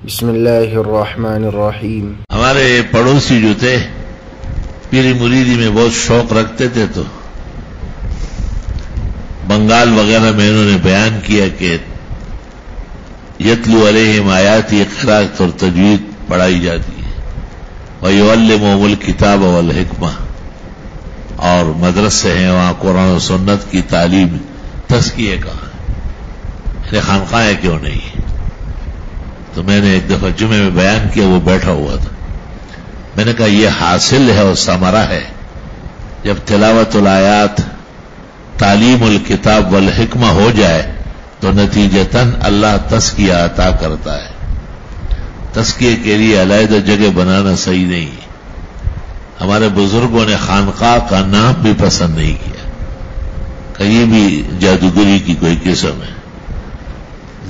بسم اللہ الرحمن الرحیم۔ ہمارے پڑوسی جو تھے پیری مریدی میں بہت شوق رکھتے تھے، تو بنگال وغیرہ میں انہوں نے بیان کیا کہ یتلو علیہم آیاتی قراءت اور تجوید پڑھائی جاتی ہے، وَيُعَلِّمُهُمُ الْكِتَابَ وَالْحِکْمَةَ، اور مدرسے ہیں وہاں قرآن و سنت کی تعلیم، تزکیے کا ہے، خانقاہیں کیوں نہیں؟ تو میں نے ایک دفعہ جمعے میں بیان کیا، وہ بیٹھا ہوا تھا، میں نے کہا یہ حاصل ہے اور ثمرہ ہے جب تلاوت الآیات، تعلیم الکتاب والحکمہ ہو جائے تو نتیجتاً اللہ تزکیہ عطا کرتا ہے۔ تزکیے کے لیے علیحدہ جگہ بنانا صحیح نہیں ہے۔ ہمارے بزرگوں نے خانقاہ کا نام بھی پسند نہیں کیا، کہیں بھی جادوگری کی کوئی قسم ہے۔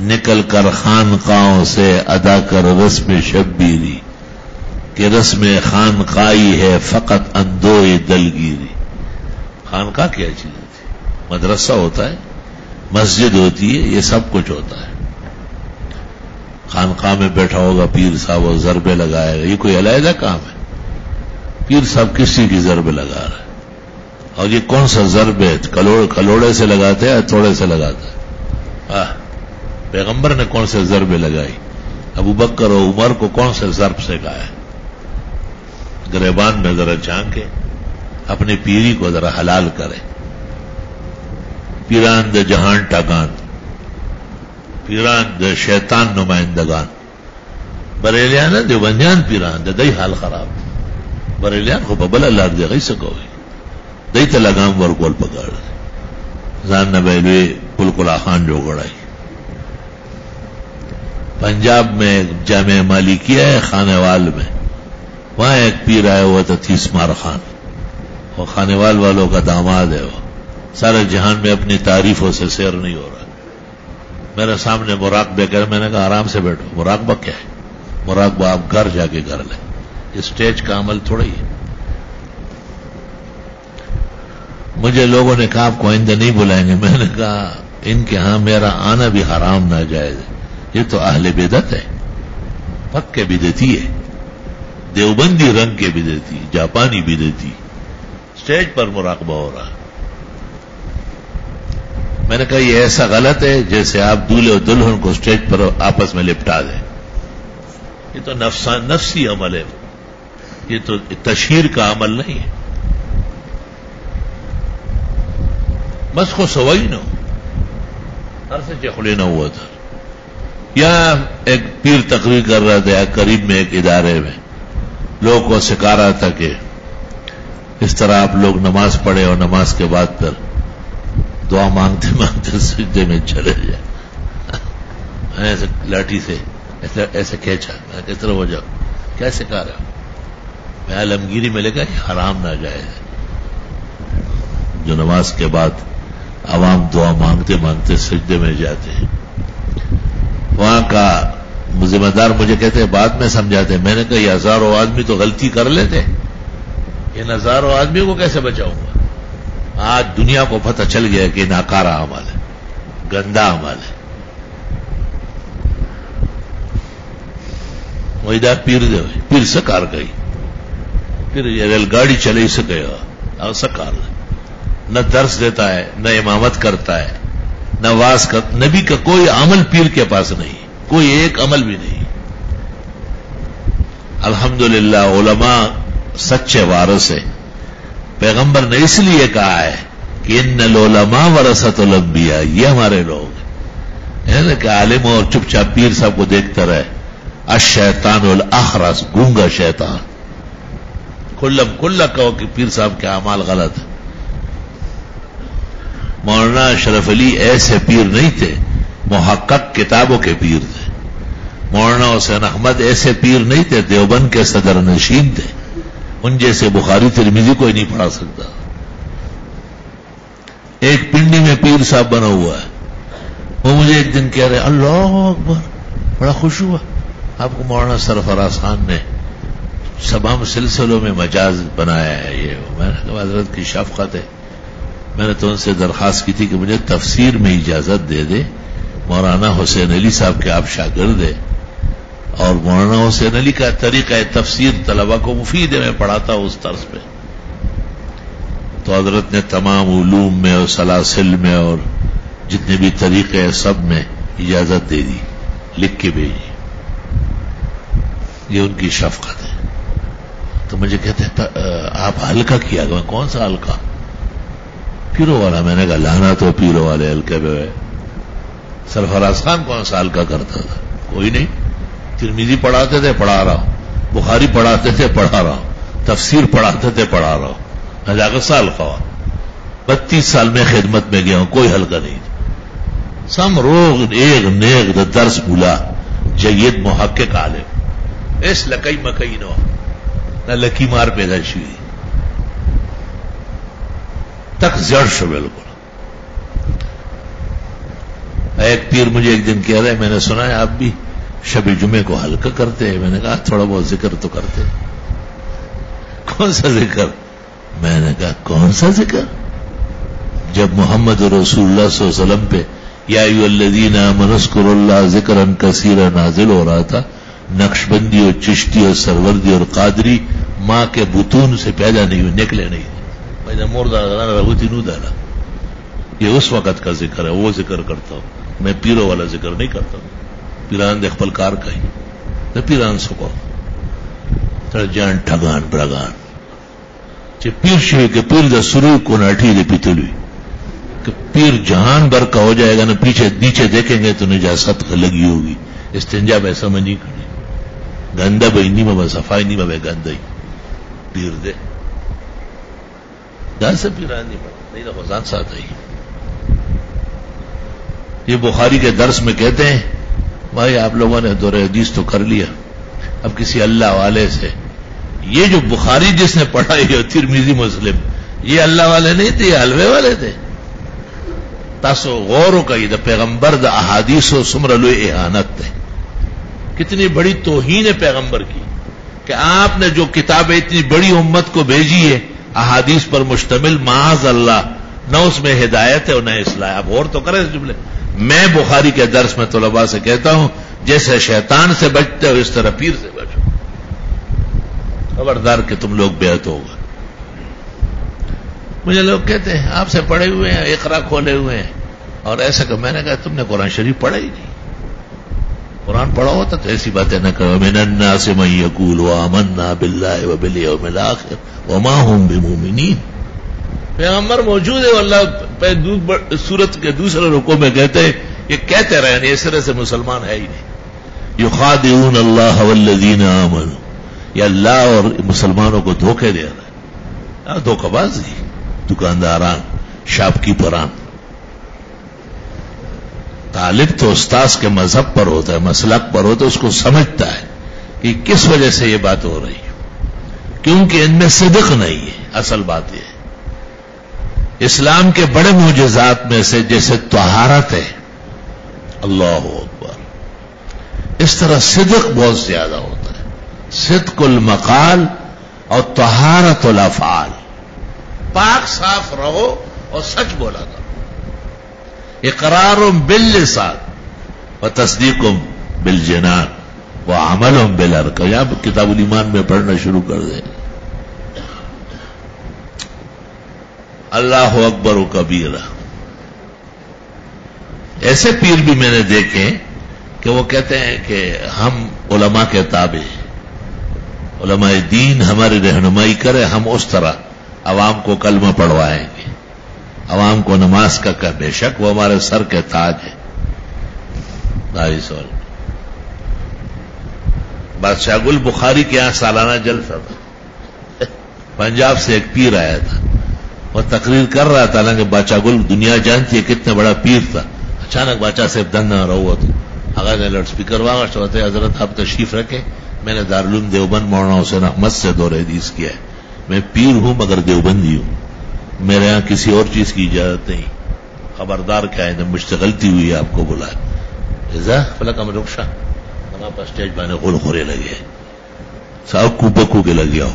نکل کر خانقاہوں سے ادا کر رسم شبیری، کہ رسم خانقاہی ہے فقط اندوئے دلگیری۔ خانقاہ کیا چیز ہوتی ہے؟ مدرسہ ہوتا ہے، مسجد ہوتی ہے، یہ سب کچھ ہوتا ہے۔ خانقاہ میں بیٹھا ہوگا پیر صاحب اور ضربے لگائے گا، یہ کوئی علیحدہ کام ہے؟ پیر صاحب کسی کی ضربے لگا رہا ہے، اور یہ کون سا ضرب ہے؟ کھلوڑے سے لگاتے ہیں، تھوڑے سے لگاتا ہے؟ پیغمبر نے کون سے ضربے لگائی؟ ابو بکر و عمر کو کون سے ضرب سے گایا؟ گریبان میں ذرا جھانکے اپنی پیری کو ذرا حلال کرے۔ پیران دے جہان ٹاگان، پیران دے شیطان نمائندگان، بریلیان دے ونجان پیران دے دئی حال خراب، بریلیان کو ببلا لار دے غی سکوئی دئی تا لگام ورکول پکار زان نبیلوی پلکل آخان جو گڑائی۔ پنجاب میں جامع مالکیہ ہے خانیوال میں، وہاں ایک پیر آیا ہوا تھا تیسمار خان، وہ خانیوال والوں کا داماد ہے، وہ سارے جہان میں اپنی تعریفوں سے سیر نہیں ہو رہا۔ میرے سامنے مراقبے کر، میں نے کہا آرام سے بیٹھو، مراقبہ کیا ہے؟ مراقبہ آپ گھر جا کے کر لیں، اسٹیج کا عمل تھوڑا ہی ہے۔ مجھے لوگوں نے کہا آپ کو آئندہ نہیں بلائیں گے، میں نے کہا ان کے ہاں میرا آنا بھی حرام ناجائز ہے، یہ تو اہل بدعت ہے، پکے بدعتی ہے، دیوبندی رنگ کے بدعتی، جاپانی بدعتی، اسٹیج پر مراقبہ ہو رہا۔ میں نے کہا یہ ایسا غلط ہے جیسے آپ دولہے اور دلہن کو اسٹیج پر آپس میں لپٹا دیں، یہ تو نفسی عمل ہے، یہ تو تشہیر کا عمل نہیں ہے۔ بس کو سوائی نہ ہو، ہر سے چکھڑے نہ ہوا تھا۔ یا ایک پیر تقریر کر رہا تھا قریب میں ایک ادارے میں، لوگوں کو سکھا رہا تھا کہ اس طرح آپ لوگ نماز پڑھے اور نماز کے بعد پھر دعا مانگتے مانگتے سجدے میں چلے جائے۔ میں ایسے لاٹھی سے ایسے کھینچا، میں کس طرح ہو جاؤ، کیا سکھا رہا ہوں؟ میں عالمگیری میں لے گا کہ حرام ناجائز ہے جو نماز کے بعد عوام دعا مانگتے مانگتے سجدے میں جاتے ہیں۔ وہاں کا ذمہ دار مجھے کہتے ہیں بعد میں سمجھاتے ہیں، میں نے کہا یہ ہزاروں آدمی تو غلطی کر لیتے، ان ہزاروں آدمی کو کیسے بچاؤں گا؟ آج دنیا کو پتہ چل گیا کہ ناکارہ عمل ہے، گندا عمل ہے۔ وہ ادھر پیر سکار گئی، پھر ریل گاڑی چلے سکے اور سکار نہ درس دیتا ہے، نہ امامت کرتا ہے، نہ واز کا، نبی کا کوئی عمل پیر کے پاس نہیں، کوئی ایک عمل بھی نہیں۔ الحمدللہ علماء سچے وارث ہیں۔ پیغمبر نے اس لیے کہا ہے کہ ان العلماء ورثۃ الانبیاء، یہ ہمارے لوگ ہیں کہ عالم اور چپ چاپ پیر صاحب کو دیکھتا رہے۔ الشیطان الاخرس، گونگا شیطان، کلم کلہ کہو کہ پیر صاحب کے اعمال غلط ہیں۔ مولانا اشرف علی ایسے پیر نہیں تھے، محقق کتابوں کے پیر تھے۔ مولانا حسین احمد ایسے پیر نہیں تھے، دیوبند کے صدر نشین تھے، ان جیسے بخاری ترمذی کوئی نہیں پڑھا سکتا۔ ایک پنڈی میں پیر صاحب بنا ہوا ہے، وہ مجھے ایک دن کہہ رہے اللہ اکبر، بڑا خوش ہوا، آپ کو مولانا سرفراز خان نے تمام سلسلوں میں مجاز بنایا ہے۔ یہ میں نے کہا حضرت کی شفقت ہے، میں نے تو ان سے درخواست کی تھی کہ مجھے تفسیر میں اجازت دے دے، مولانا حسین علی صاحب کے آپ شاگرد ہیں، اور حسین علی کا طریقہ تفسیر طلبہ کو مفید ہے، میں پڑھاتا ہوں اس طرز پہ. تو حضرت نے تمام علوم میں اور سلاسل میں اور جتنے بھی طریقے ہیں سب میں اجازت دے دی، لکھ کے بھیجی. یہ ان کی شفقت ہے. تو مجھے کہتے ہیں آپ ہلکا کیا گیا. کون سا ہلکا؟ پیرو والا. میں نے کہا لانا تو پیرو والے ہلکے پہ. سرفراز خان کون سا ہلکا کرتا تھا؟ کوئی نہیں. ترمذی پڑھاتے تھے، پڑھا رہا ہوں. بخاری پڑھاتے تھے، پڑھا رہا ہوں. تفسیر پڑھاتے تھے، پڑھا رہا ہوں. ہزار سال ہلکا ہوا. 32 سال میں خدمت میں گیا ہوں، کوئی ہلکا نہیں. سم روگ ایک نیک درس بولا جید محقق عالم اس لکئی مکئی نہ لکی مار پیدا شوی تک زڑ شو. بالکل. ایک پیر مجھے ایک دن کہہ رہے میں نے سنا ہے آپ بھی شب جمعے کو ہلکا کرتے ہیں. میں نے کہا تھوڑا بہت ذکر تو کرتے. کون سا ذکر؟ میں نے کہا کون سا ذکر؟ جب محمد رسول اللہ صلی اللہ علیہ وسلم پہ یا ایھا الذین آمنوا اذکروا اللہ ذکرا کثیرا نازل ہو رہا تھا، نقشبندی اور چشتی اور سروردی اور قادری ماں کے بطون سے پیدا نہیں ہوئے، نکلے نہیں. میں نے مردہ رہوتی نو ڈالا. یہ اس وقت کا ذکر ہے، وہ ذکر کرتا ہوں. میں پیروں والا ذکر نہیں کرتا ہوں. پیران دیکھ پل کار کا ہی نہ پیران سکو تر جان ٹھگان برگان چھ پیر شوی کے پیر دا سرو کو ناٹھی دے پیتلوی کہ پیر جہان بھر کا ہو جائے گا نا پیچھے نیچے دیکھیں گے تو نجاست لگی ہوگی. استنجا میں سمجھ نہیں کرنی. گندا بھائی نہیں میں صفائی نہیں میں گندا ہی پیر دے جہاں سے پیران نہیں تو خزان ساتھ آئی. یہ بخاری کے درس میں کہتے ہیں بھائی آپ لوگوں نے دور حدیث تو کر لیا، اب کسی اللہ والے سے یہ جو بخاری جس نے پڑھا یہ ترمذی مسلم یہ اللہ والے نہیں تھے، یہ حلوے والے تھے. تاسو غورو کا یہ پیغمبر دا احادیث و سمرلو احانت ہے. کتنی بڑی توہین ہے پیغمبر کی کہ آپ نے جو کتابیں اتنی بڑی امت کو بھیجی ہے احادیث پر مشتمل، معاذ اللہ نہ اس میں ہدایت ہے اور نہ اصلاح. اب غور تو کریں اس جملے. میں بخاری کے درس میں طلباء سے کہتا ہوں جیسے شیطان سے بچتے ہو اس طرح پیر سے بچو. خبردار کہ تم لوگ بیعت ہوگا. مجھے لوگ کہتے ہیں آپ سے پڑھے ہوئے ہیں، اقرا کھولے ہوئے ہیں اور ایسا کہ میں نے کہا تم نے قرآن شریف پڑھا ہی نہیں. قرآن پڑھا ہوتا تو ایسی باتیں نہ کرو. من الناس من یقول آمنا باللہ وبالیوم الآخر وما هم بمؤمنین. پیغمبر موجود ہے. اللہ سورت کے دوسرے رکوع میں کہتے ہیں یہ کہتے رہے نہیں اس طرح سے مسلمان ہے ہی نہیں. یخادعون اللہ والذین آمنوا. یہ اللہ اور مسلمانوں کو دھوکے دے رہا ہے. دھوکہ بازی دکانداران شاپ کیپران. طالب تو استاذ کے مذہب پر ہوتا ہے، مسلک پر ہوتا ہے، اس کو سمجھتا ہے کہ کس وجہ سے یہ بات ہو رہی ہے، کیونکہ ان میں صدق نہیں ہے. اصل بات یہ ہے اسلام کے بڑے معجزات میں سے جیسے طہارت ہے، اللہ اکبر، اس طرح صدق بہت زیادہ ہوتا ہے. صدق المقال اور طہارت الافعال. پاک صاف رہو اور سچ بولا کرو. اقرار باللسان وتصدیق بالجنان وعمل بالارکان. یا کتاب الایمان میں پڑھنا شروع کر دیں. اللہ اکبر و کبیرہ. ایسے پیر بھی میں نے دیکھے کہ وہ کہتے ہیں کہ ہم علماء کے تابع، علماء دین ہماری رہنمائی کرے، ہم اس طرح عوام کو کلمہ پڑھوائیں گے، عوام کو نماز کا بے شک وہ ہمارے سر کے تاج ہے. بادشاہ گل بخاری کے یہاں سالانہ جلسہ تھا. پنجاب سے ایک پیر آیا تھا، وہ تقریر کر رہا تھا. حالانکہ بادشاہ گل دنیا جانتی ہے کتنا بڑا پیر تھا. اچانک بادشاہ صاحب دن نہ رہا تو آگاہ نے لاؤڈ اسپیکر واگا چاہتے حضرت آپ تشریف رکھے، میں نے دارالعلوم دیوبند مولانا حسین احمد سے دور حدیث کیا ہے. میں پیر ہوں مگر دیوبندی ہوں، میرے یہاں کسی اور چیز کی اجازت نہیں. خبردار کیا ہے مجھ سے غلطی ہوئی ہے آپ کو بلایا. فلک ہم رخشا ہمارے پاس اسٹیج بانے غول خورے لگے صاحب کو بکو کے لگ جاؤ.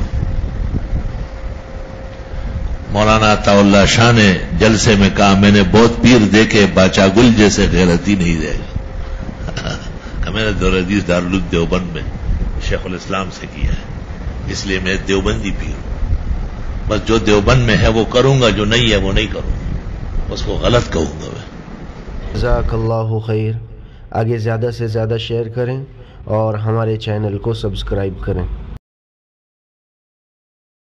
مولانا عطا اللہ شاہ نے جلسے میں کہا میں نے بہت پیر دیکھے، باچا گل جیسے غیرتی نہیں دے گا. میں نے دور حدیث دارالعلوم دیوبند میں شیخ الاسلام سے کیا ہے، اس لیے میں دیوبندی پیر ہوں۔ بس جو دیوبند میں ہے وہ کروں گا، جو نہیں ہے وہ نہیں کروں گا، اس کو غلط کہوں گا میں۔ جزاک اللہ خیر۔ آگے زیادہ سے زیادہ شیئر کریں اور ہمارے چینل کو سبسکرائب کریں۔